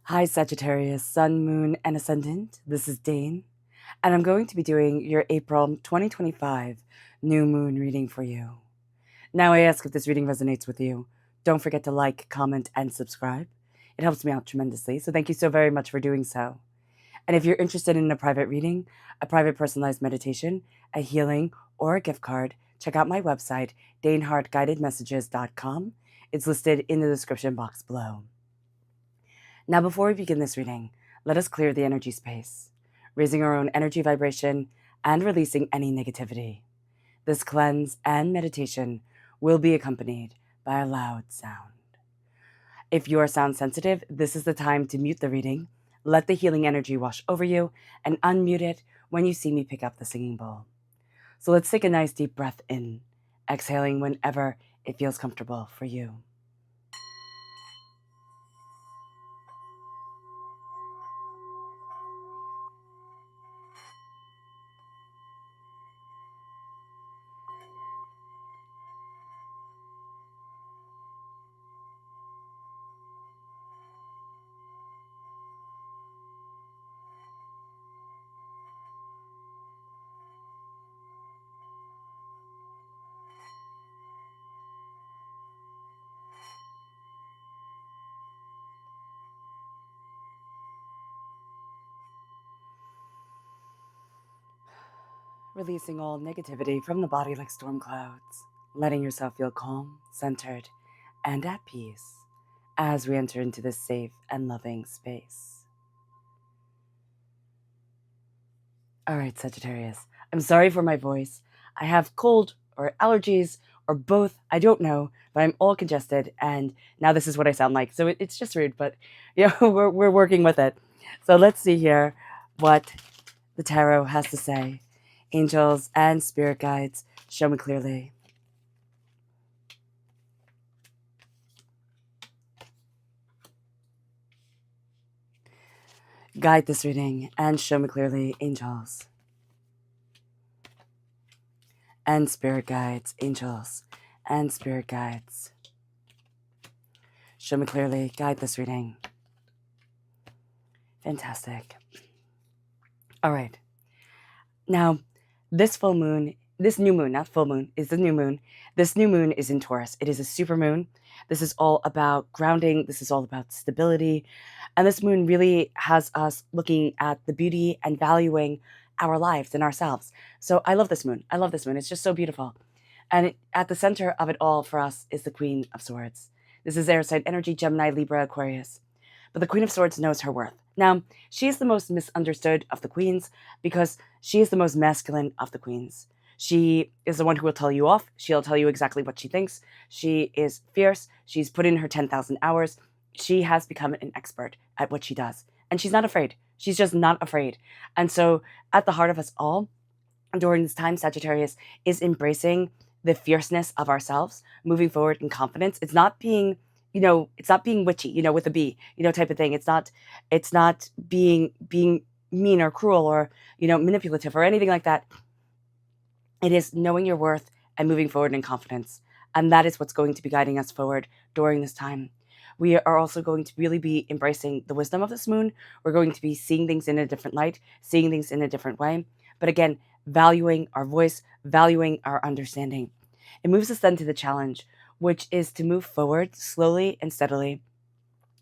Hi, Sagittarius, Sun, Moon, and Ascendant. This is Dane, and I'm going to be doing your April 2025 new moon reading for you. Now, I ask if this reading resonates with you. Don't forget to like, comment, and subscribe. It helps me out tremendously, so thank you so very much for doing so. And if you're interested in a private reading, a private personalized meditation, a healing, or a gift card, check out my website, danehartguidedmessages.com. It's listed in the description box below. Now, before we begin this reading, let us clear the energy space, raising our own energy vibration and releasing any negativity. This cleanse and meditation will be accompanied by a loud sound. If you are sound sensitive, this is the time to mute the reading, let the healing energy wash over you, and unmute it when you see me pick up the singing bowl. So let's take a nice deep breath in, exhaling whenever it feels comfortable for you. Releasing all negativity from the body like storm clouds, letting yourself feel calm, centered, and at peace as we enter into this safe and loving space. All right, Sagittarius, I'm sorry for my voice. I have cold or allergies or both. I don't know, but I'm all congested, and now this is what I sound like. So it's just rude, but we're working with it. So let's see here what the tarot has to say. Angels and spirit guides, show me clearly. Guide this reading and show me clearly, angels. And spirit guides, angels and spirit guides. Show me clearly, guide this reading. Fantastic. All right. Now, this new moon, not full moon, is the new moon. This new moon is in Taurus. It is a supermoon. This is all about grounding. This is all about stability. And this moon really has us looking at the beauty and valuing our lives and ourselves. So I love this moon. I love this moon. It's just so beautiful. And at the center of it all for us is the Queen of Swords. This is air sign energy, Gemini, Libra, Aquarius. But the Queen of Swords knows her worth. Now, she is the most misunderstood of the queens because she is the most masculine of the queens. She is the one who will tell you off. She'll tell you exactly what she thinks. She is fierce. She's put in her 10,000 hours. She has become an expert at what she does. And she's not afraid. She's just not afraid. And so at the heart of us all, during this time, Sagittarius is embracing the fierceness of ourselves, moving forward in confidence. It's not being it's not being witchy, with a B, type of thing. It's not being mean or cruel or, manipulative or anything like that. It is knowing your worth and moving forward in confidence. And that is what's going to be guiding us forward during this time. We are also going to really be embracing the wisdom of this moon. We're going to be seeing things in a different light, seeing things in a different way. But again, valuing our voice, valuing our understanding. It moves us then to the challenge, which is to move forward slowly and steadily,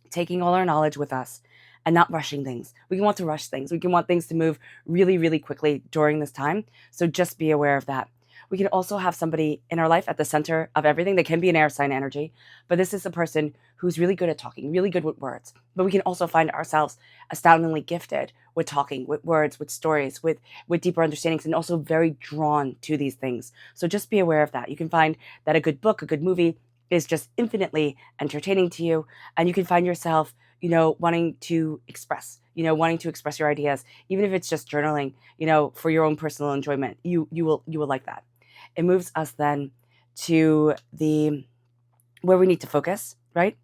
taking all our knowledge with us and not rushing things. We can want to rush things. We can want things to move really, really quickly during this time. So just be aware of that. We can also have somebody in our life at the center of everything. They can be an air sign energy, but this is a person who's really good at talking, really good with words. But we can also find ourselves astoundingly gifted with talking, with words, with stories, with deeper understandings, and also very drawn to these things. So just be aware of that. You can find that a good book, a good movie is just infinitely entertaining to you. And you can find yourself, wanting to express your ideas, even if it's just journaling, for your own personal enjoyment. You will like that. It moves us then to where we need to focus, right?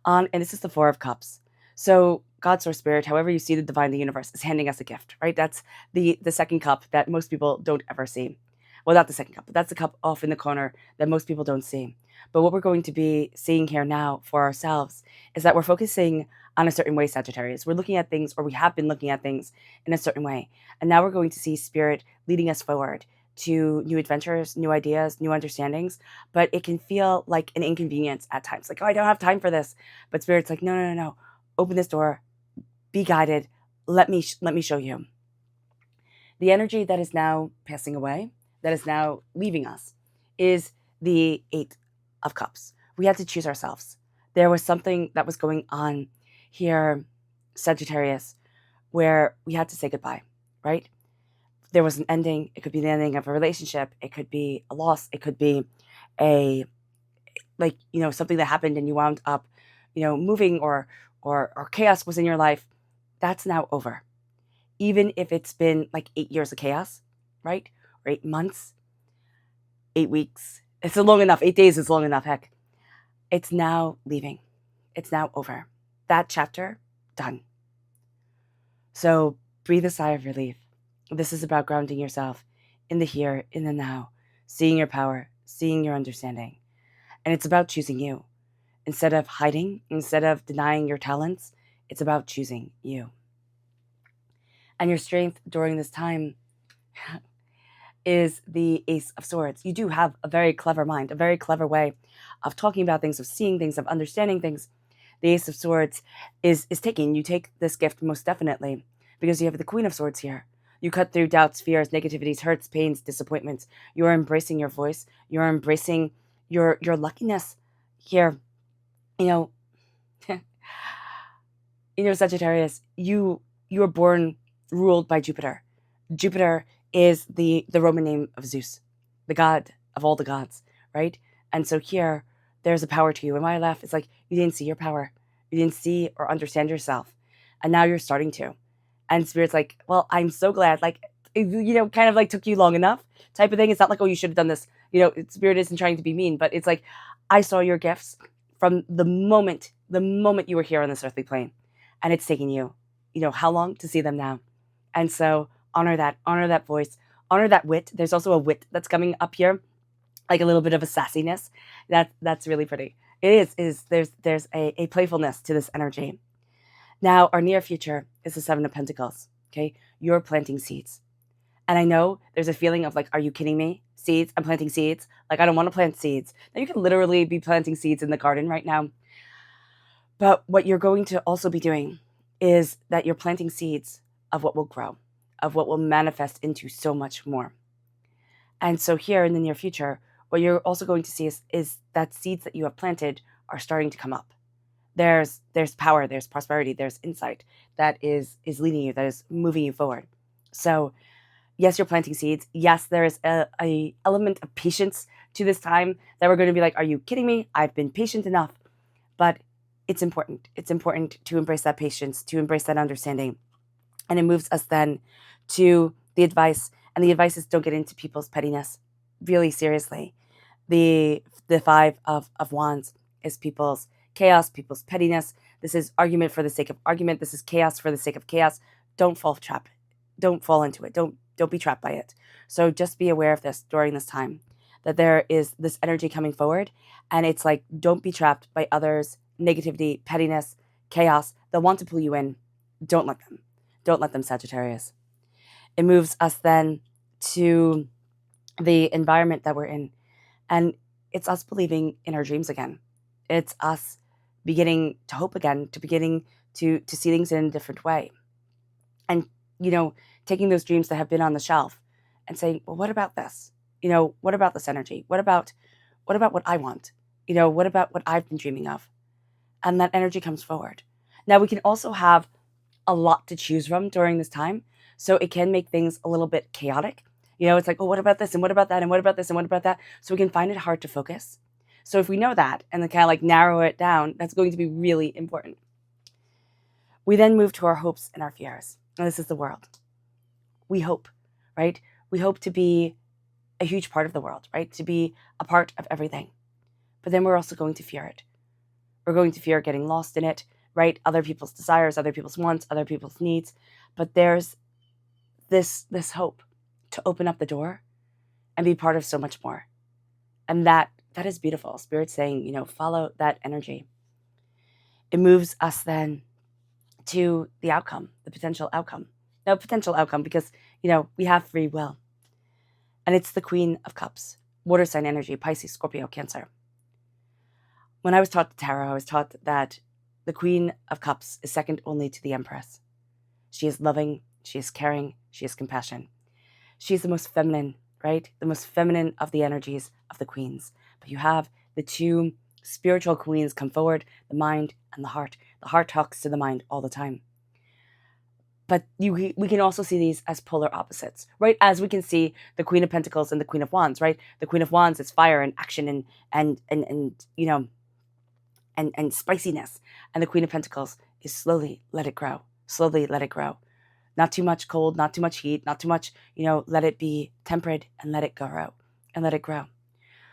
And this is the Four of Cups. So God, Source, Spirit, however you see the divine, the universe is handing us a gift, right? That's the second cup that most people don't ever see. Well, not the second cup, but that's the cup off in the corner that most people don't see. But what we're going to be seeing here now for ourselves is that we're focusing on a certain way, Sagittarius. We're looking at things, or we have been looking at things in a certain way. And now we're going to see Spirit leading us forward to new adventures, new ideas, new understandings. But it can feel like an inconvenience at times. Like, oh, I don't have time for this. But Spirit's like, no, no, no, no. Open this door. Be guided. Let me show you. The energy that is now passing away, that is now leaving us, is the Eight of Cups. We had to choose ourselves. There was something that was going on here, Sagittarius, where we had to say goodbye, right? There was an ending. It could be the ending of a relationship. It could be a loss. It could be something that happened and you wound up, moving or chaos was in your life. That's now over. Even if it's been like 8 years of chaos, right? Or 8 months, 8 weeks. It's long enough. 8 days is long enough. Heck, it's now leaving. It's now over. That chapter, done. So breathe a sigh of relief. This is about grounding yourself in the here, in the now, seeing your power, seeing your understanding. And it's about choosing you. Instead of hiding, instead of denying your talents, it's about choosing you. And your strength during this time is the Ace of Swords. You do have a very clever mind, a very clever way of talking about things, of seeing things, of understanding things. The Ace of Swords is taking. You take this gift most definitely because you have the Queen of Swords here. You cut through doubts, fears, negativities, hurts, pains, disappointments. You're embracing your voice. You're embracing your luckiness here. Sagittarius, you were born ruled by Jupiter. Jupiter is the Roman name of Zeus, the god of all the gods, right? And so here, there's a power to you. And why I laugh, it's like you didn't see your power. You didn't see or understand yourself. And now you're starting to. And Spirit's like, well, I'm so glad. Like, kind of like took you long enough type of thing. It's not like, oh, you should have done this. Spirit isn't trying to be mean, but it's like, I saw your gifts from the moment you were here on this earthly plane. And it's taking you, how long to see them now. And so honor that voice, honor that wit. There's also a wit that's coming up here, like a little bit of a sassiness. That's really pretty. It is there's a playfulness to this energy. Now, our near future is the Seven of Pentacles, okay? You're planting seeds. And I know there's a feeling of like, are you kidding me? Seeds? I'm planting seeds? Like, I don't want to plant seeds. Now, you could literally be planting seeds in the garden right now. But what you're going to also be doing is that you're planting seeds of what will grow, of what will manifest into so much more. And so here in the near future, what you're also going to see is that seeds that you have planted are starting to come up. There's power, there's prosperity, there's insight that is leading you, that is moving you forward. So yes, you're planting seeds. Yes, there is a element of patience to this time that we're going to be like, are you kidding me? I've been patient enough. But it's important. It's important to embrace that patience, to embrace that understanding. And it moves us then to the advice. And the advice is don't get into people's pettiness. Really, seriously. The Five of Wands is people's chaos, people's pettiness. This is argument for the sake of argument. This is chaos for the sake of chaos. Don't fall trap. Don't fall into it. Don't be trapped by it. So just be aware of this during this time, that there is this energy coming forward. And it's like, don't be trapped by others' negativity, pettiness, chaos. They'll want to pull you in. Don't let them. Don't let them, Sagittarius. It moves us then to the environment that we're in. And it's us believing in our dreams again. It's us beginning to hope again, to beginning to see things in a different way. And, taking those dreams that have been on the shelf and saying, well, what about this? What about this energy? What about what I want? What about what I've been dreaming of? And that energy comes forward. Now, we can also have a lot to choose from during this time. So it can make things a little bit chaotic. It's like, oh, what about this? And what about that? And what about this? And what about that? So we can find it hard to focus. So if we know that and then kind of like narrow it down, that's going to be really important. We then move to our hopes and our fears. And this is the world. We hope, right? We hope to be a huge part of the world, right? To be a part of everything. But then we're also going to fear it. We're going to fear getting lost in it, right? Other people's desires, other people's wants, other people's needs. But there's this hope to open up the door and be part of so much more. And that that is beautiful. Spirit's saying, follow that energy. It moves us then to the outcome, the potential outcome. No, potential outcome because, we have free will. And it's the Queen of Cups, water sign energy, Pisces, Scorpio, Cancer. When I was taught the tarot, I was taught that the Queen of Cups is second only to the Empress. She is loving, she is caring, she is compassion. She is the most feminine, right? The most feminine of the energies of the queens. But you have the two spiritual queens come forward, the mind and the heart. The heart talks to the mind all the time. But we can also see these as polar opposites, right? As we can see the Queen of Pentacles and the Queen of Wands, right? The Queen of Wands is fire and action and spiciness. And the Queen of Pentacles is slowly let it grow. Slowly let it grow. Not too much cold, not too much heat, not too much, let it be tempered and let it grow and let it grow.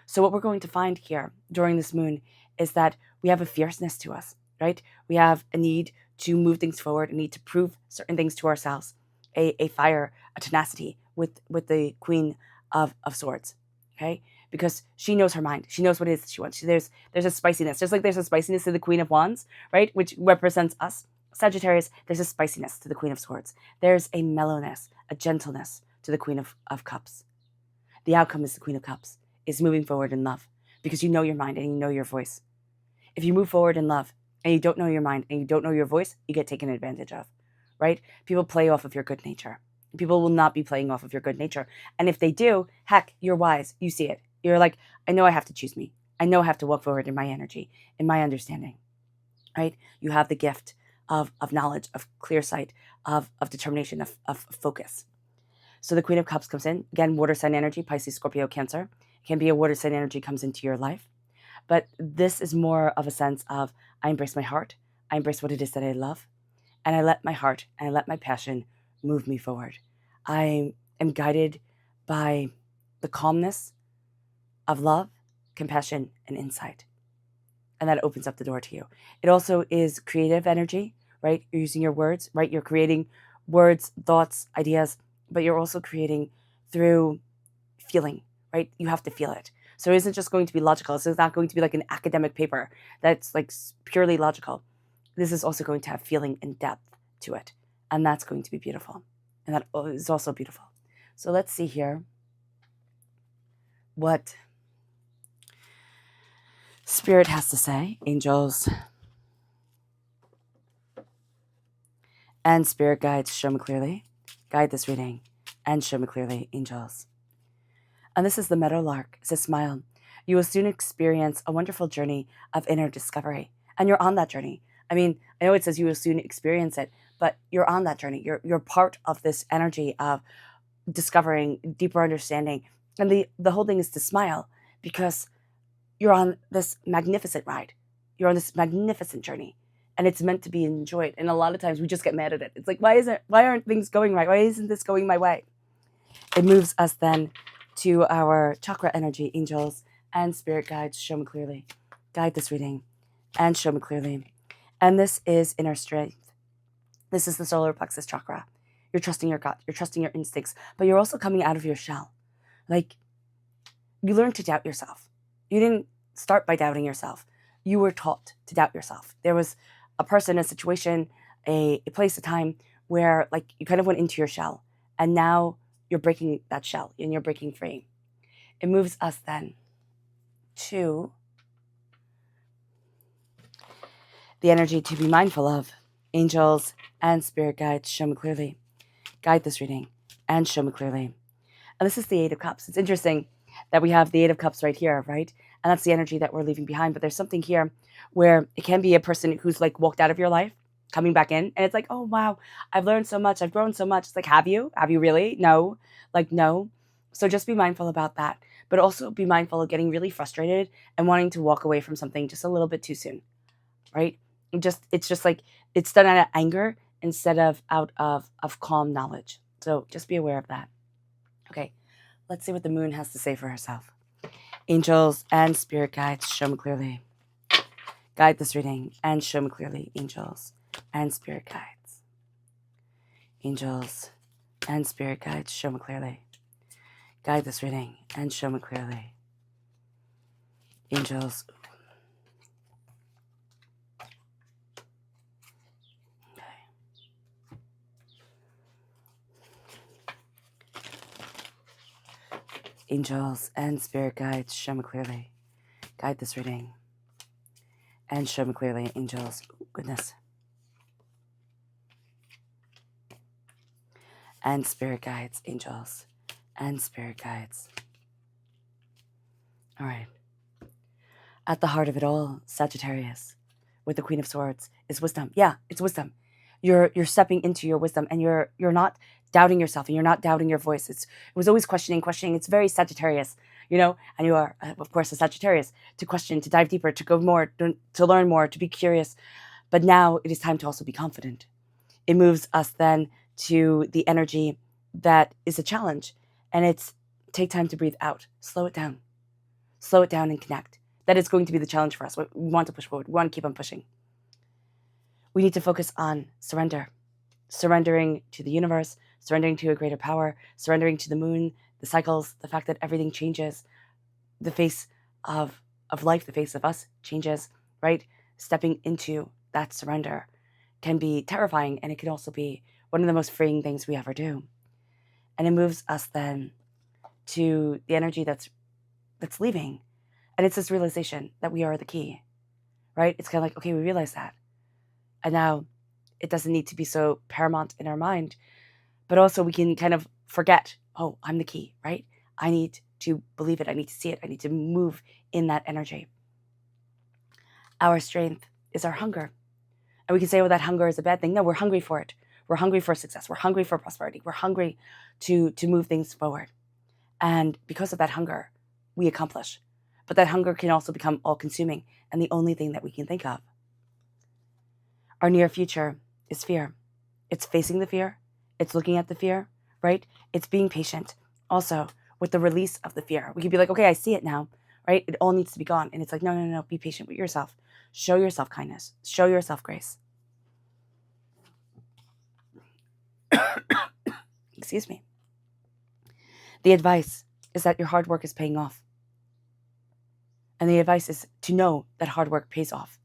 So what we're going to find here during this moon is that we have a fierceness to us, right? We have a need to move things forward, a need to prove certain things to ourselves, a fire, a tenacity with the Queen of Swords, okay? Because she knows her mind. She knows what it is she wants. There's a spiciness, just like there's a spiciness to the Queen of Wands, right? Which represents us. Sagittarius, there's a spiciness to the Queen of Swords. There's a mellowness, a gentleness to the Queen of Cups. The outcome is the Queen of Cups, is moving forward in love because you know your mind and you know your voice. If you move forward in love and you don't know your mind and you don't know your voice, you get taken advantage of, right? People play off of your good nature. People will not be playing off of your good nature. And if they do, heck, you're wise. You see it. You're like, I know I have to choose me. I know I have to walk forward in my energy, in my understanding, right? You have the gift of knowledge, of clear sight, of determination, of focus. So the Queen of Cups comes in. Again, water sign energy, Pisces, Scorpio, Cancer. It can be a water sign energy comes into your life. But this is more of a sense of I embrace my heart. I embrace what it is that I love. And I let my heart and I let my passion move me forward. I am guided by the calmness of love, compassion, and insight. And that opens up the door to you. It also is creative energy, right? You're using your words, right? You're creating words, thoughts, ideas, but you're also creating through feeling, right? You have to feel it. So it isn't just going to be logical. So it's not going to be like an academic paper that's like purely logical. This is also going to have feeling and depth to it. And that's going to be beautiful. And that is also beautiful. So let's see here what Spirit has to say, angels and spirit guides, show me clearly. Guide this reading and show me clearly, angels. And this is the meadowlark. It says, smile. You will soon experience a wonderful journey of inner discovery. And you're on that journey. I mean, I know it says you will soon experience it, but you're on that journey. You're part of this energy of discovering deeper understanding. And the whole thing is to smile because you're on this magnificent ride. You're on this magnificent journey. And it's meant to be enjoyed. And a lot of times we just get mad at it. It's like, why aren't things going right? Why isn't this going my way? It moves us then to our chakra energy, angels and spirit guides, show me clearly. Guide this reading and show me clearly. And this is inner strength. This is the solar plexus chakra. You're trusting your gut. You're trusting your instincts. But you're also coming out of your shell. Like, you learn to doubt yourself. You didn't start by doubting yourself. You were taught to doubt yourself. There was a person, a situation, a place, a time where like you kind of went into your shell and now you're breaking that shell and you're breaking free. It moves us then to the energy to be mindful of. Angels and spirit guides, show me clearly. Guide this reading and show me clearly. And this is the Eight of Cups. It's interesting that we have the Eight of Cups right here, right? And that's the energy that we're leaving behind. But there's something here where it can be a person who's like walked out of your life, coming back in. And it's like, oh, wow, I've learned so much. I've grown so much. It's like, have you? Have you really? No. Like, no. So just be mindful about that. But also be mindful of getting really frustrated and wanting to walk away from something just a little bit too soon, right? It's just like it's done out of anger instead of out of calm knowledge. So just be aware of that. Okay, let's see what the moon has to say for herself. Angels and spirit guides, show me clearly. Guide this reading and show me clearly, angels and spirit guides. Angels and spirit guides, show me clearly. Guide this reading and show me clearly. Angels. Okay. Angels and spirit guides, show me clearly. Guide this reading. And show me clearly, angels. Ooh, goodness. And spirit guides, angels. And spirit guides. All right. At the heart of it all, Sagittarius, with the Queen of Swords, is wisdom. Yeah, it's wisdom. You're stepping into your wisdom, and you're not doubting yourself, and you're not doubting your voice. It was always questioning. It's very Sagittarius, and you are, of course, a Sagittarius, to question, to dive deeper, to go more, to learn more, to be curious. But now it is time to also be confident. It moves us then to the energy that is a challenge, and it's take time to breathe out, slow it down and connect. That is going to be the challenge for us. We want to push forward. We want to keep on pushing. We need to focus on surrender. Surrendering to the universe, surrendering to a greater power, surrendering to the moon, the cycles, the fact that everything changes. The face of life, the face of us changes, right? Stepping into that surrender can be terrifying, and it can also be one of the most freeing things we ever do. And it moves us then to the energy that's leaving. And it's this realization that we are the key, right? It's kind of like, okay, we realize that. And now it doesn't need to be so paramount in our mind, but also we can kind of forget, oh, I'm the key, right? I need to believe it. I need to see it. I need to move in that energy. Our strength is our hunger. And we can say, well, that hunger is a bad thing. No, we're hungry for it. We're hungry for success. We're hungry for prosperity. We're hungry to move things forward. And because of that hunger, we accomplish. But that hunger can also become all-consuming and the only thing that we can think of. Our near future is fear. It's facing the fear. It's looking at the fear, right? It's being patient. Also, with the release of the fear. We could be like, okay, I see it now, right? It all needs to be gone. And it's like, no. Be patient with yourself. Show yourself kindness. Show yourself grace. Excuse me. The advice is that your hard work is paying off. And the advice is to know that hard work pays off.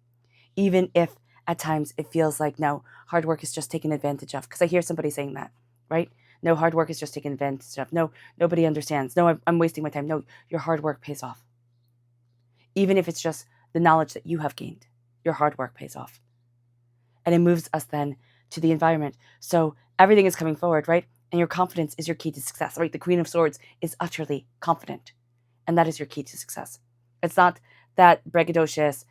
Even if at times it feels like, no, hard work is just taken advantage of. Because I hear somebody saying that, right? No, hard work is just taken advantage of. No, nobody understands. No, I'm wasting my time. No, your hard work pays off. Even if it's just the knowledge that you have gained, your hard work pays off. And it moves us then to the environment. So everything is coming forward, right? And your confidence is your key to success, right? The Queen of Swords is utterly confident. And that is your key to success. It's not that braggadocious,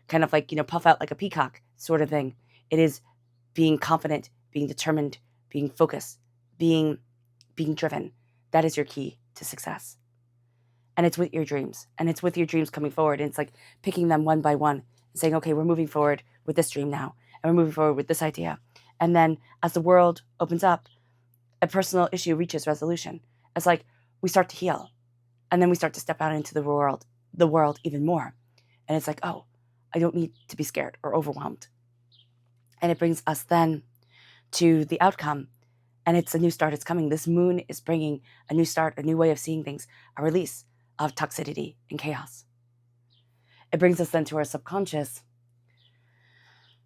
kind of like, puff out like a peacock sort of thing. It is being confident, being determined, being focused, being driven. That is your key to success. And it's with your dreams. And it's with your dreams coming forward. And it's like picking them one by one and saying, okay, we're moving forward with this dream now. And we're moving forward with this idea. And then as the world opens up, a personal issue reaches resolution. It's like we start to heal. And then we start to step out into the world even more. And it's like, oh, I don't need to be scared or overwhelmed. And it brings us then to the outcome. And it's a new start. It's coming. This moon is bringing a new start, a new way of seeing things, a release of toxicity and chaos. It brings us then to our subconscious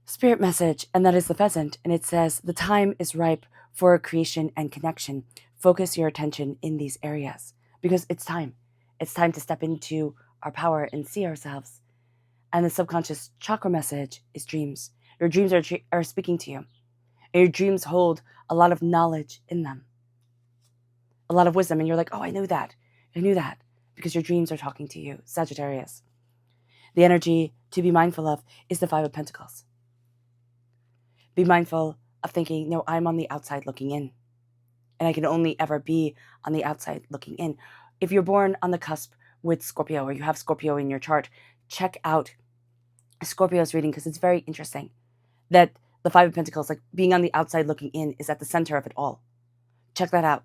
spirit message, and that is the pheasant. And it says, the time is ripe for creation and connection. Focus your attention in these areas because it's time. It's time to step into our power and see ourselves. And the subconscious chakra message is dreams. Your dreams are speaking to you. And your dreams hold a lot of knowledge in them, a lot of wisdom. And you're like, oh, I knew that. Because your dreams are talking to you, Sagittarius. The energy to be mindful of is the Five of Pentacles. Be mindful of thinking, no, I'm on the outside looking in. And I can only ever be on the outside looking in. If you're born on the cusp with Scorpio, or you have Scorpio in your chart, check out Scorpio's reading because it's very interesting that the Five of Pentacles, like being on the outside looking in, is at the center of it all. Check that out.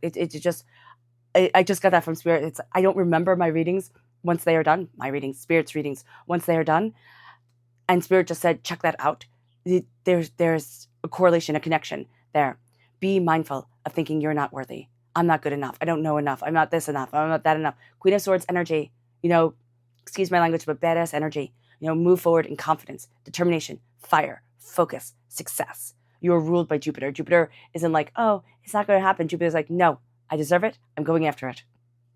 I just got that from Spirit. I don't remember my readings once they are done. Spirit's readings, once they are done. And Spirit just said, check that out. There's a correlation, a connection there. Be mindful of thinking you're not worthy. I'm not good enough. I don't know enough. I'm not this enough. I'm not that enough. Queen of Swords energy, excuse my language, but badass energy. Move forward in confidence, determination, fire, focus, success. You are ruled by Jupiter. Jupiter isn't like, oh, it's not going to happen. Jupiter's like, no, I deserve it. I'm going after it.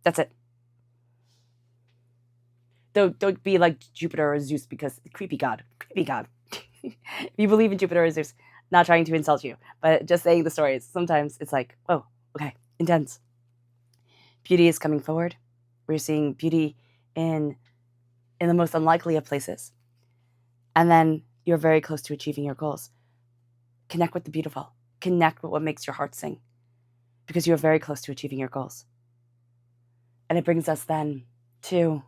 That's it. don't be like Jupiter or Zeus, because creepy god. If you believe in Jupiter or Zeus, not trying to insult you, but just saying the stories. Sometimes it's like, oh, okay, intense. Beauty is coming forward. We're seeing beauty in the most unlikely of places. And then you're very close to achieving your goals. Connect with the beautiful. Connect with what makes your heart sing, because you're very close to achieving your goals. And it brings us then to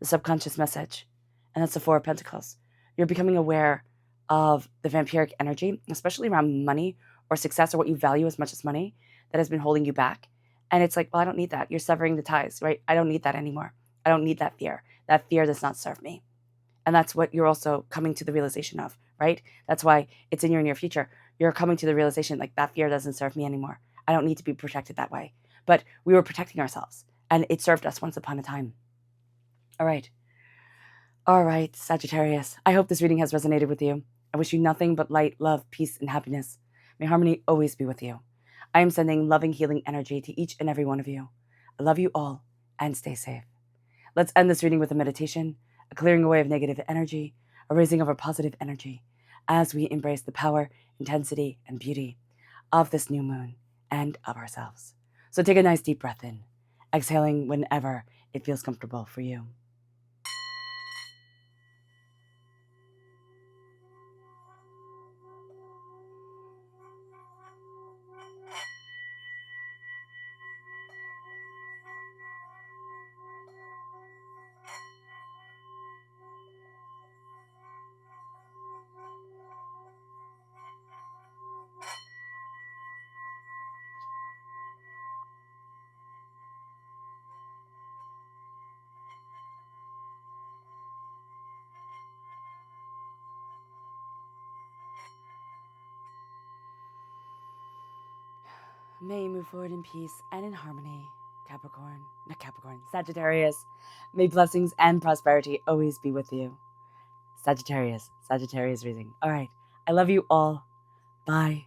the subconscious message, and that's the Four of Pentacles. You're becoming aware of the vampiric energy, especially around money or success or what you value as much as money, that has been holding you back. And it's like, well, I don't need that. You're severing the ties, right? I don't need that anymore. I don't need that fear. That fear does not serve me. And that's what you're also coming to the realization of, right? That's why it's in your near future. You're coming to the realization, like, that fear doesn't serve me anymore. I don't need to be protected that way. But we were protecting ourselves, and it served us once upon a time. All right, Sagittarius. I hope this reading has resonated with you. I wish you nothing but light, love, peace, and happiness. May harmony always be with you. I am sending loving, healing energy to each and every one of you. I love you all, and stay safe. Let's end this reading with a meditation, a clearing away of negative energy, a raising of our positive energy, as we embrace the power, intensity, and beauty of this new moon and of ourselves. So take a nice deep breath in, exhaling whenever it feels comfortable for you. May you move forward in peace and in harmony, Sagittarius. May blessings and prosperity always be with you. Sagittarius reading. All right. I love you all. Bye.